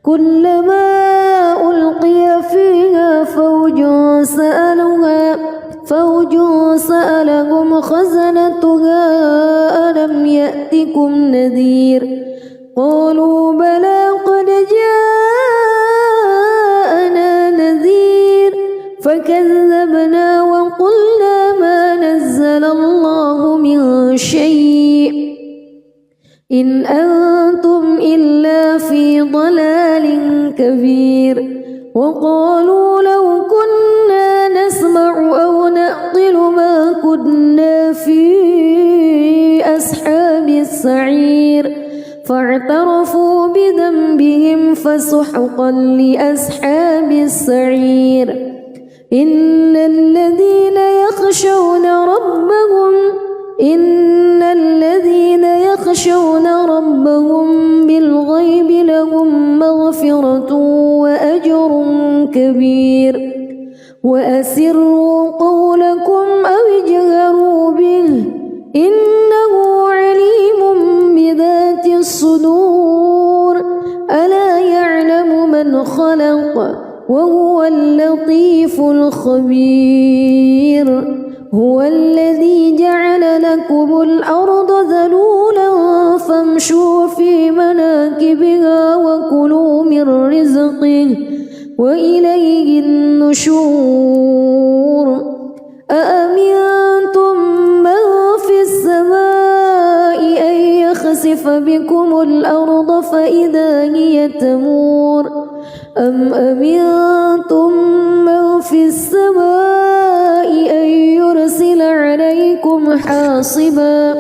كلما ألقي فيها فوج سألهم خزنتها ألم يأتكم نذير قالوا بلى قد جاءنا نذير فكذبنا وقلنا ما نزل الله من شيء إن أنتم إلا في ضلال كبير وقالوا لو كنا نسمع أو نعقل ما كنا في أصحاب السعير فاعترفوا بذنبهم فسحقا لأصحاب السعير إن الذين يخشون ربهم بالغيب لهم مغفرة وأجر كبير وأسروا قولكم أو اجهروا به إنه عليم بذات الصدور ألا يعلم من خلق وهو اللطيف الخبير هو الذي جعل لكم الأرض ذلولا فامشوا في مناكبها وكلوا من رزقه وإليه النشور أأمنتم من في السماء أن يخسف بكم الأرض فإذا هي تمور أم أمنتم من في السماء أن يرسل عليكم حاصبا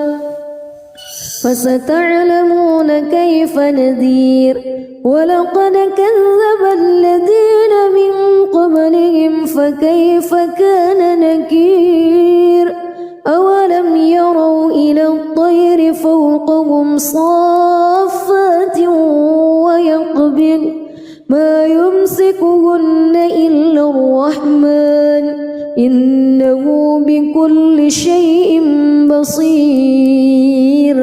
فستعلمون كيف نذير ولقد كذب الذين من قبلهم فكيف كان نكير أولم يروا إلى الطير فوقهم صافات ويقبض ما يمسكهن إلا الرحمن إنه بكل شيء بصير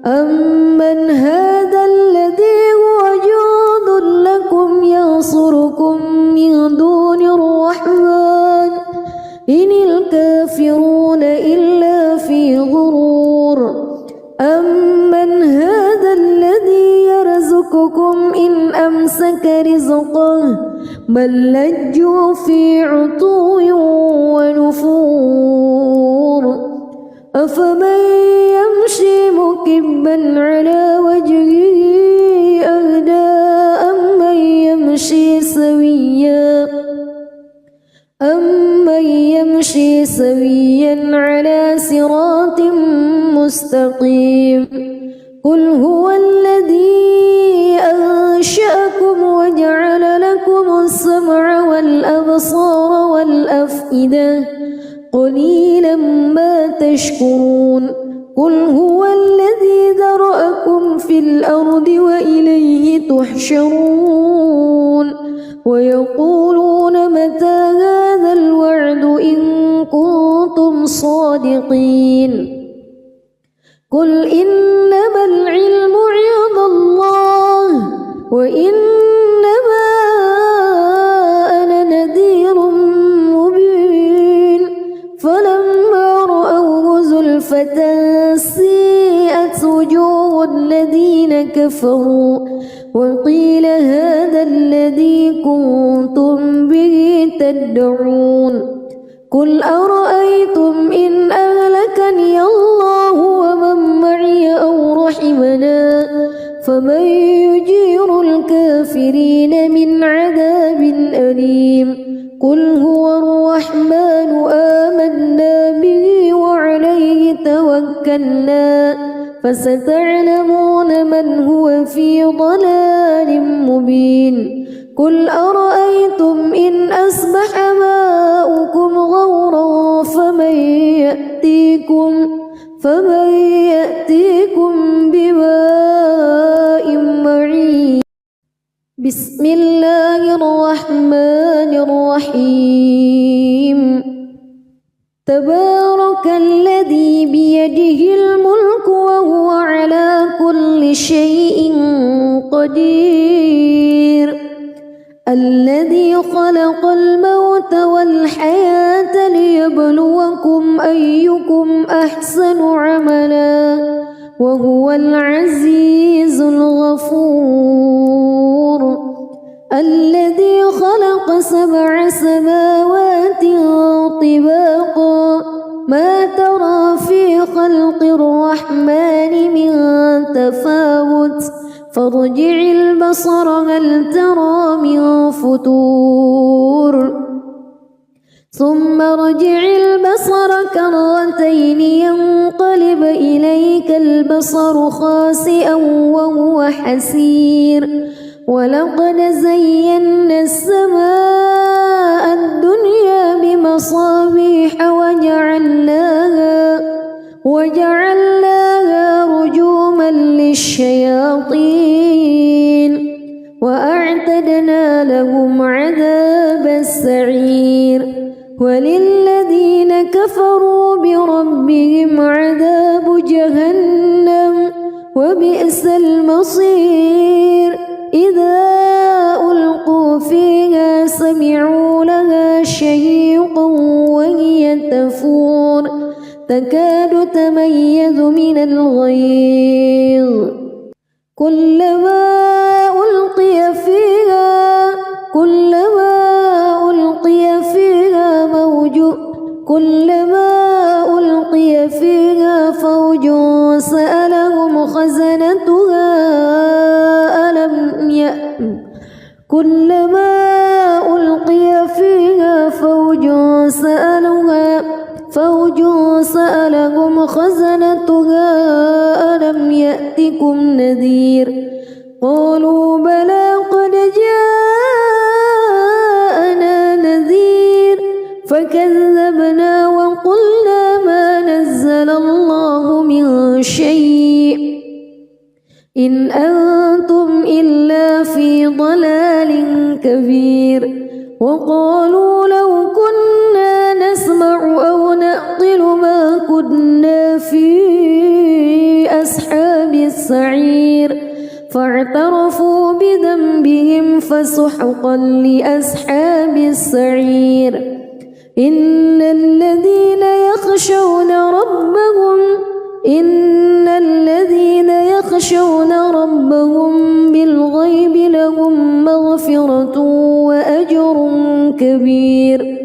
أمن هذا الذي هو جند لكم ينصركم من دون الرحمن إن الكافرون إلا في غرور أمن هذا الذي يرزقكم إن أمسك رزقه بل لجوا في عتو ونفور أفمن يمشي مكبا على وجهه أهدى أمن يمشي سويا على صراط مستقيم قل هو الذي أنشأكم وجعل لكم السمع والأبصار والأفئدة قليلا ما تشكرون قل هو الذي ذرأكم في الأرض وإليه تحشرون ويقولون متى هذا الوعد إن كنتم صادقين قل إنما العلم عند الله وإنما أنا نذير مبين فلما رأوه زلفة سيئت وجوه الذين كفروا وقيل هذا الذي كنتم به تدعون قل أرأيتم إن أهلكني الله ومن معي أو رحمنا فمن يجير الكافرين من قل هو الرحمن آمنا به وعليه توكلنا فستعلمون من هو في ضلال مبين قل أرأيتم إن أصبح ماؤكم غورا فمن يأتيكم بماء معين بسم الله الرحمن الرحيم تبارك الذي بيده الملك وهو على كل شيء قدير الذي خلق الموت والحياة ليبلوكم أيكم أحسن عملا وهو العزيز الغفور الذي خلق 7 سماوات طباقا ما ترى في خلق الرحمن من تفاوت فارجع البصر هل ترى من فطور ثم ارجع البصر كرتين ينقلب إليك البصر خاسئا وهو حسير ولقد زينا السماء الدنيا بمصابيح وجعلناها رجوما للشياطين وأعتدنا لهم عذاب السعير وللذين كفروا بربهم عذاب جهنم وبئس المصير إذا ألقوا فيها سمعوا لها شهيقا وهي تفور تكاد تميز من الغيظ كلما ألقي فيها فوج سألهم خزنتها كلما ألقي فيها فوج سألهم خزنتها ألم يأتكم نذير قالوا بلى قد جاءنا نذير فكذبنا وقلنا ما نزل الله من شيء إن أنتم إلا في ضلال كبير وقالوا لو كنا نسمع أو نعقل ما كنا في أصحاب السعير فاعترفوا بذنبهم فسحقا لأصحاب السعير إن الذين يخشون ربهم بالغيب لهم مغفرة وأجر كبير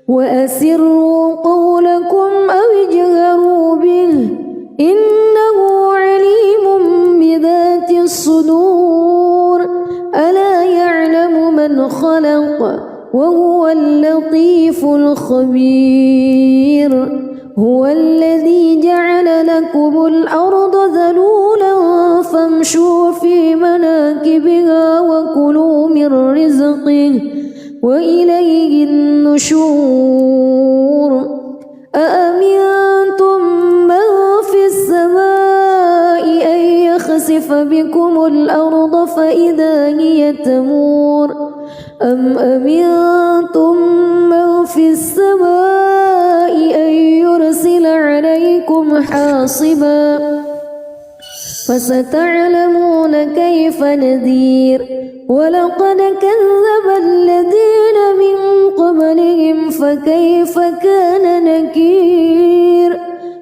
وأسروا قولكم أو اجهروا به إنه عليم بذات الصدور ألا يعلم من خلق وهو اللطيف الخبير هو الذي جعل لكم الأرض ذلولا فامشوا في مناكبها وكلوا من رزقه وإليه النشور أأمنتم من في السماء أن يخسف بكم الأرض فإذا هي تمور أم أمنتم من في السماء أن يرسل عليكم حاصبا فستعلمون كيف نذير ولقد كذب الذين من قبلهم فكيف كان نكير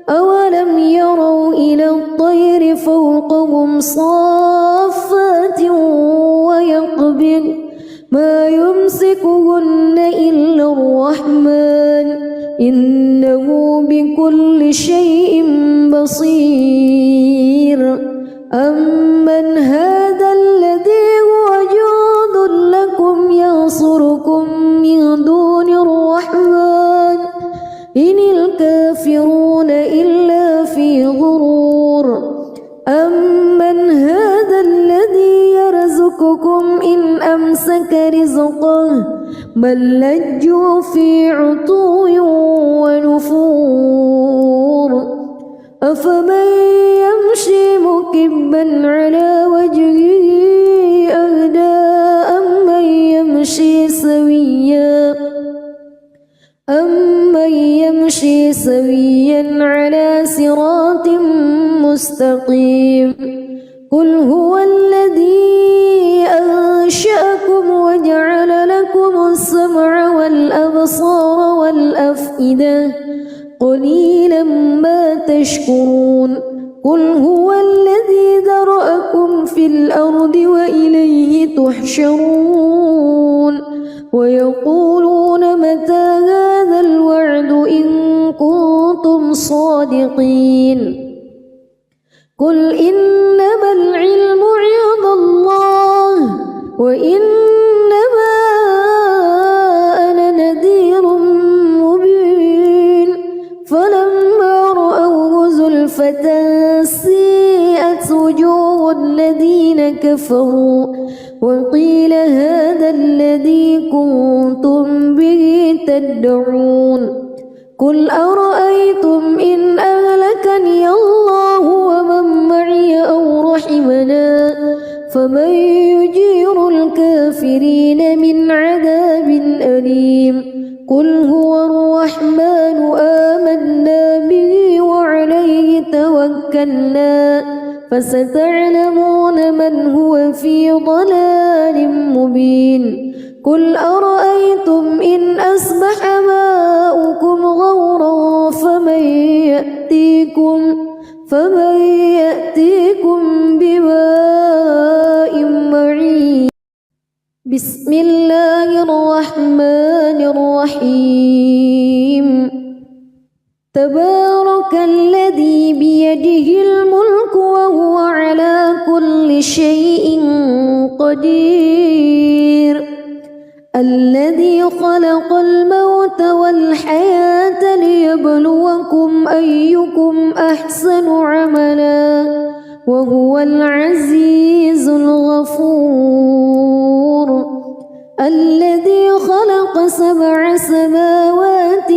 أولم يروا إلى الطير فوقهم صافات ويقبض ما يمسكهن إلا الرحمن إنه بكل شيء بصير أمن هذا الذي هو جند لكم ينصركم من دون أمسك رزقه بل لجوا في عتو ونفور أفمن يمشي مكبا على وجهه أهدى أمن يمشي سويا على صراط مستقيم قل هو الذي أنشأكم وجعل لكم السمع والأبصار والأفئدة قليلا ما تشكرون قل هو الذي ذرأكم في الأرض وإليه تحشرون ويقولون متى هذا الوعد إن كنتم صادقين قل إنما العلم عند الله وإنما أنا نذير مبين فلما رأوه زلفة سيئت وجوه الذين كفروا وقيل هذا الذي كنتم به تدعون قل أرأيتم إن أهلكني الله ومن معي أو رحمنا فمن يجير الكافرين من عذاب أليم قل هو الرحمن آمنا به وعليه توكلنا فستعلمون من هو في ضلال مبين قل أرأيتم إن أصبح ماؤكم غورا فمن يأتيكم بماء معين بسم الله الرحمن الرحيم تبارك الذي بيده الملك وهو على كل شيء قدير الذي خلق الموت والحياة ليبلوكم أيكم أحسن عملا وهو العزيز الغفور الذي خلق 7 سماوات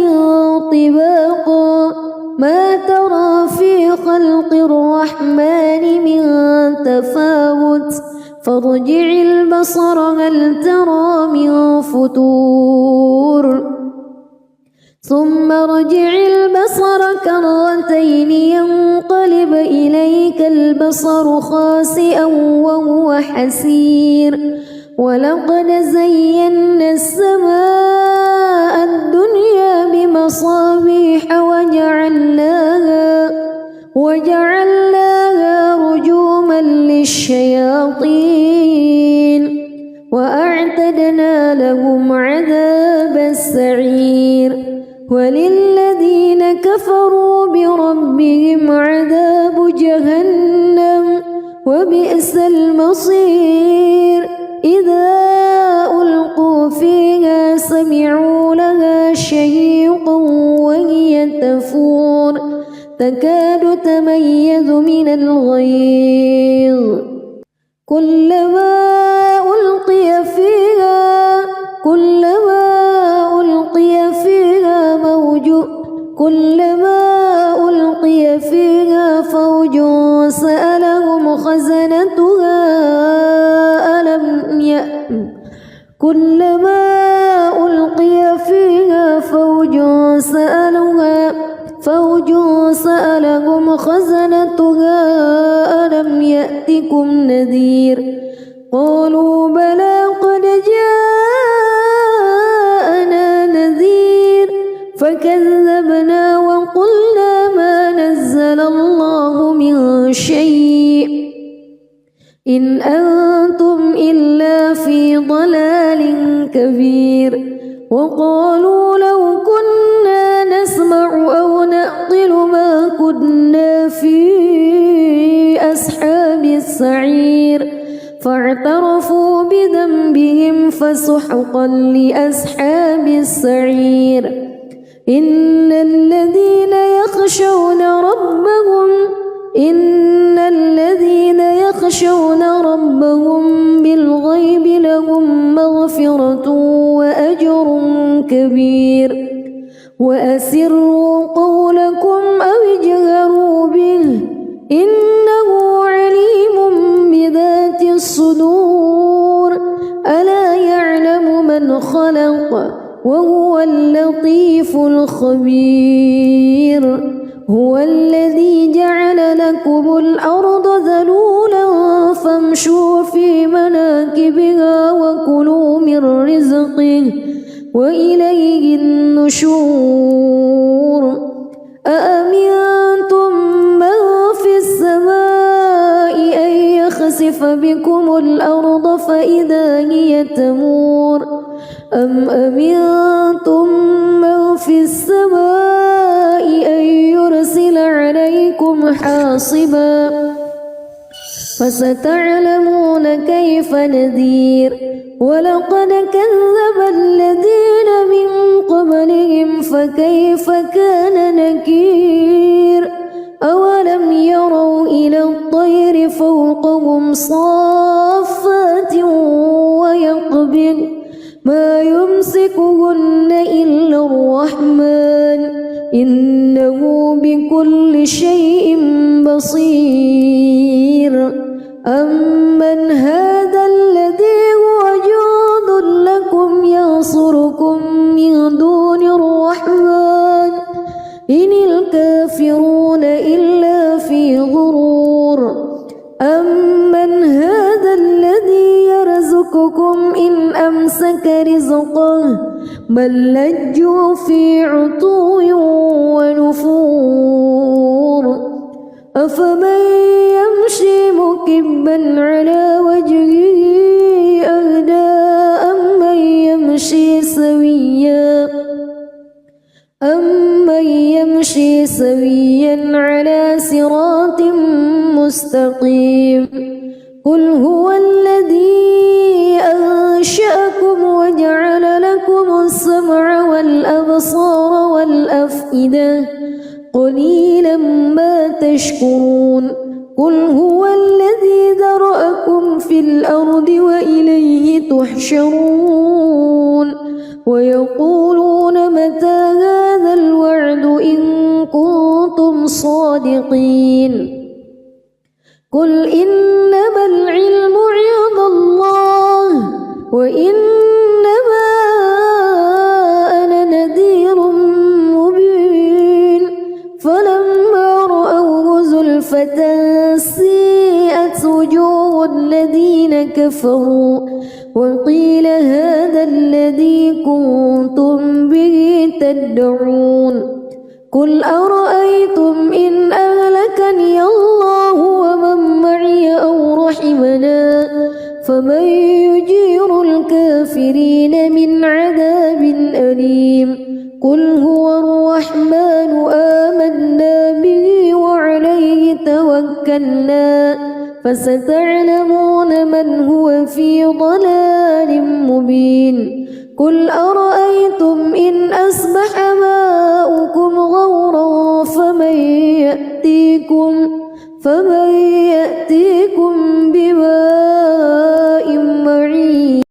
طباقا ما ترى في خلق الرحمن من تفاوت فارجع البصر هل ترى من فطور ثم ارجع البصر كرتين ينقلب إليك البصر خاسئا وهو حسير ولقد زينا السماء الدنيا بمصابيح وجعلناها رجوما للشياطين وأعتدنا لهم عذاب السعير وللذين كفروا بربهم عذاب جهنم وبئس المصير إذا ألقوا فيها سمعوا لها شهيقا وهي تفور تكاد تميز من الغيظ كلما ألقي فيها فوج سألهم خزنتها كلما ألقي فيها فوج سألهم خزنتها ألم يأتكم نذير قالوا بلى قد جاءنا نذير فكذبنا وقلنا ما نزل الله من شيء إن أنتم إلا في ضلال كبير وقالوا لو كنا نسمع أو نعقل ما كنا في أصحاب السعير فاعترفوا بذنبهم فسحقا لأصحاب السعير إن الذين يخشون ربهم بالغيب لهم وأسروا قولكم أو اجهروا به إنه عليم بذات الصدور ألا يعلم من خلق وهو اللطيف الخبير هو الذي جعل لكم الأرض ذلولا فامشوا في مناكبها وكلوا من رزقه وإليه النشور أأمنتم من في السماء أن يخسف بكم الأرض فإذا هي تمور أم أمنتم من في السماء أن يرسل عليكم حاصبا فستعلمون كيف نذير ولقد كذب الذين من قبلهم فكيف كان نكير أولم يروا إلى الطير فوقهم صافات ويقبض ما يمسكهن إلا الرحمن إنه بكل شيء بصير أمن هذا الذي هو جند لكم ينصركم من دون الرحمن إن الكافرون إلا في غرور أمن هذا الذي يرزقكم إن أمسك رزقه بل لجوا في عتو ونفور أفمن يمشي مكبا على وجهه أهدى أمن يمشي سويا على صراط مستقيم قل هو الذي أنشأكم وجعل لكم السمع والأبصار والأفئدة قليلا ما تشكرون قل هو الذي ذرأكم في الأرض وإليه تحشرون ويقولون متى هذا الوعد إن كنتم صادقين قل إنما العلم عند الله وإنما أنا نذير مبين فلما رأوه زلفة سيئت وجوه الذين كفروا وقيل هذا الذي كنتم به تدعون قل أرأيتم إن أهلكني الله ومن معي أو رحمنا فمن يجير الكافرين من عذاب أليم قل هو الرحمن آمنا به وعليه توكلنا فستعلمون من هو في ضلال مبين قل أرأيتم إن أصبح ماؤكم غورا فمن يأتيكم